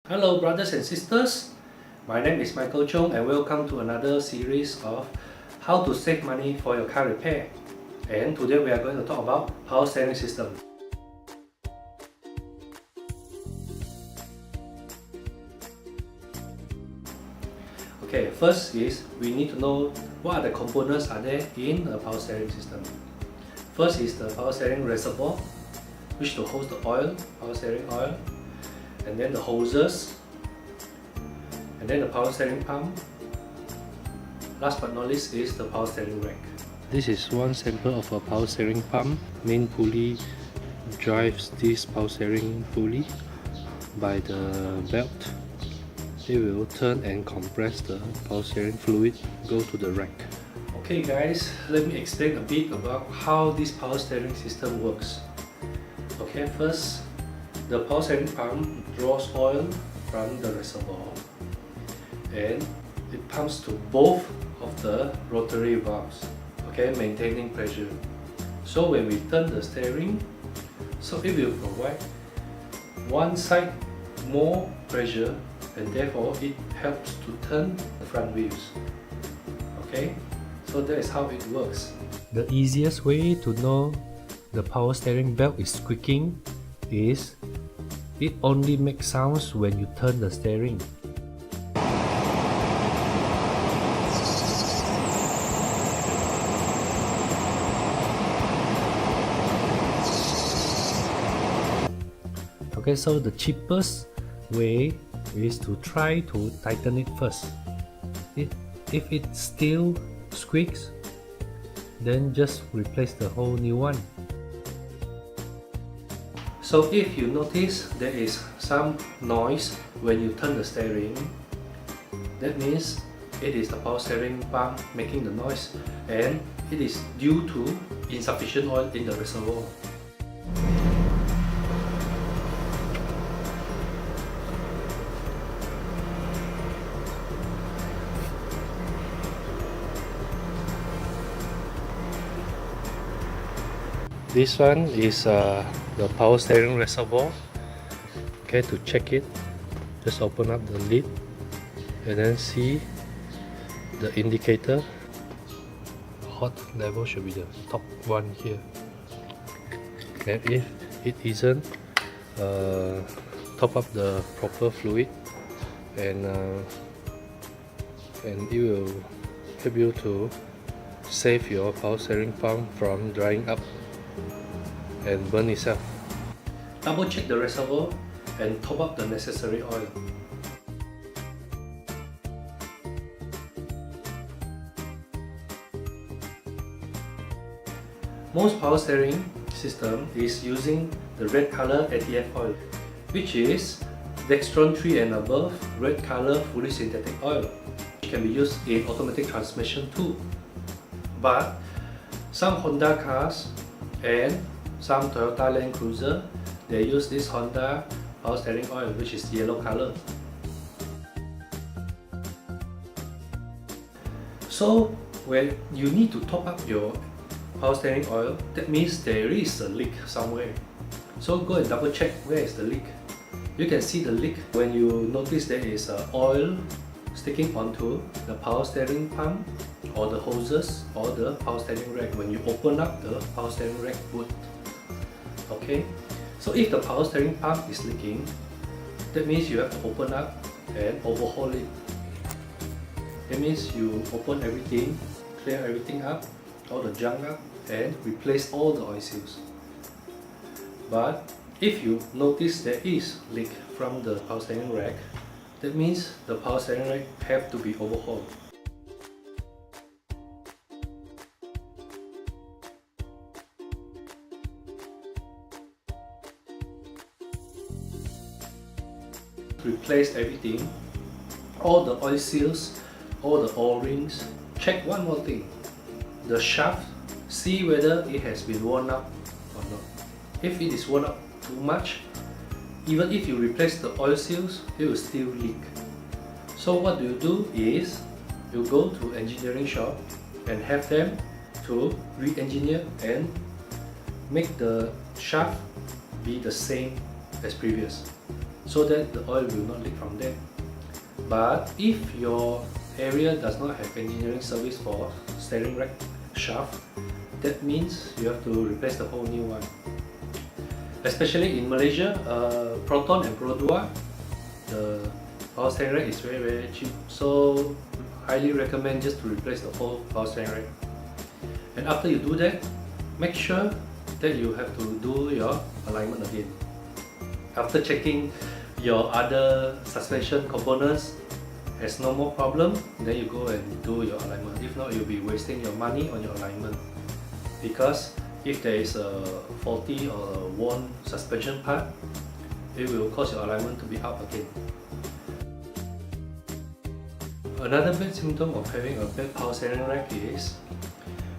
Hello brothers and sisters, my name is Chung and welcome to another series of how to save money for your car repair. And today we are going to talk about power steering system. Okay, first is we need to know what are the components are there in a power steering system. First is the power steering reservoir, which to hold the oil, power steering oil, and then the hoses, and then the power steering pump. Last but not least is the power steering rack. This is one sample of a power steering pump. Main pulley drives this power steering pulley by the belt. It will turn and compress the power steering fluid, go to the rack. Okay guys, let me explain a bit about how this power steering system works. Okay, first, the power steering pump draws oil from the reservoir and it pumps to both of the rotary valves, okay, maintaining pressure. So when we turn the steering, so it will provide one side more pressure and therefore it helps to turn the front wheels. Okay, so that is how it works. The easiest way to know the power steering belt is squeaking is it only makes sounds when you turn the steering. Okay, so the cheapest way is to try to tighten it first. If it still squeaks, then just replace the whole new one. So if you notice there is some noise when you turn the steering, that means it is the power steering pump making the noise and it is due to insufficient oil in the reservoir. This one is the power steering reservoir. Okay, to check it, just open up the lid and then see the indicator. Hot level should be the top one here. And if it isn't, top up the proper fluid and it will help you to save your power steering pump from drying up and burn itself. Double check the reservoir and top up the necessary oil. Most power steering system is using the red color ATF oil, which is Dextron 3 and above red color fully synthetic oil, which can be used in automatic transmission too. But some Honda cars and some Toyota Land Cruiser, they use this Honda power steering oil, which is yellow color. So when you need to top up your power steering oil, that means there is a leak somewhere. So go and double check where is the leak. You can see the leak when you notice there is oil sticking onto the power steering pump or the hoses or the power steering rack when you open up the power steering rack boot. Okay, so if the power steering pump is leaking, that means you have to open up and overhaul it. That means you open everything, clear everything up, all the junk up, and replace all the oil seals. But if you notice there is leak from the power steering rack, that means the power steering rack have to be overhauled. Replace everything, all the oil seals, all the O-rings. Check one more thing, the shaft, see whether it has been worn out or not. If it is worn out too much, even if you replace the oil seals, it will still leak. So what you do is, you go to engineering shop and have them to re-engineer and make the shaft be the same as previous. so that the oil will not leak from there. But if your area does not have engineering service for steering rack shaft, that means you have to replace the whole new one. Especially in Malaysia, Proton and Produa, the power steering rack is very cheap, so highly recommend just to replace the whole power steering rack. And after you do that, make sure that you have to do your alignment again. After checking your other suspension components has no more problem, then you go and do your alignment. If not, you'll be wasting your money on your alignment, because if there is a faulty or a worn suspension part, it will cause your alignment to be up again. Another bad symptom of having a bad power steering rack is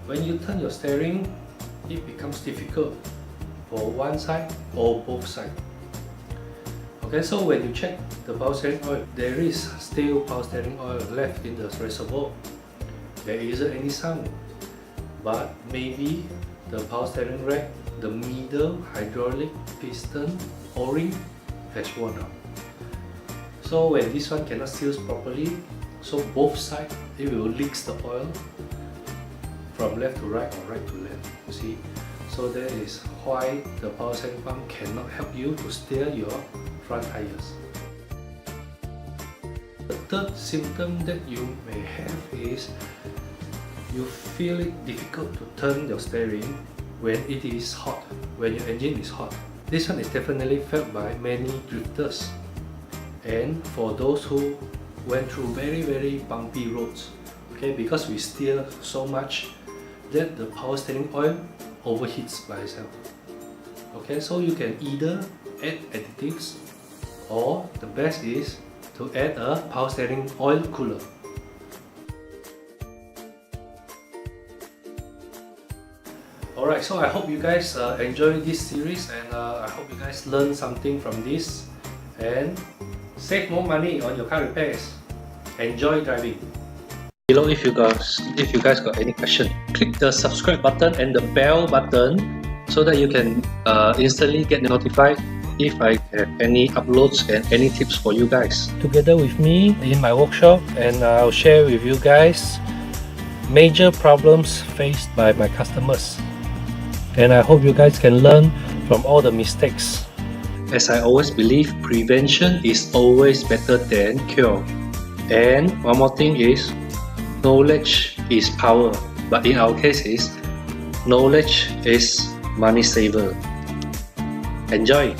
when you turn your steering, it becomes difficult for one side or both sides. Okay, so when you check the power steering oil, there is still power steering oil left in the reservoir. There isn't any sound, but maybe the power steering rack, the middle hydraulic piston O-ring has worn out. So when this one cannot seal properly, so both sides it will leak the oil from left to right or right to left. You see, so that is why the power steering pump cannot help you to steer your front tires. The third symptom that you may have is you feel it difficult to turn your steering when it is hot, when your engine is hot. This one is definitely felt by many drifters, and for those who went through very bumpy roads. Okay, because we steer so much that the power steering oil overheats by itself. Okay, so you can either add additives, or the best is to add a power steering oil cooler. Alright, so I hope you guys enjoy this series, and I hope you guys learn something from this and save more money on your car repairs. Enjoy driving. Below, if you guys got any question, click the subscribe button and the bell button so that you can instantly get notified if I have any uploads and any tips for you guys. Together with me in my workshop, and I'll share with you guys major problems faced by my customers. And I hope you guys can learn from all the mistakes. As I always believe, prevention is always better than cure. And one more thing is, knowledge is power, but in our case is knowledge is money saver. Enjoy!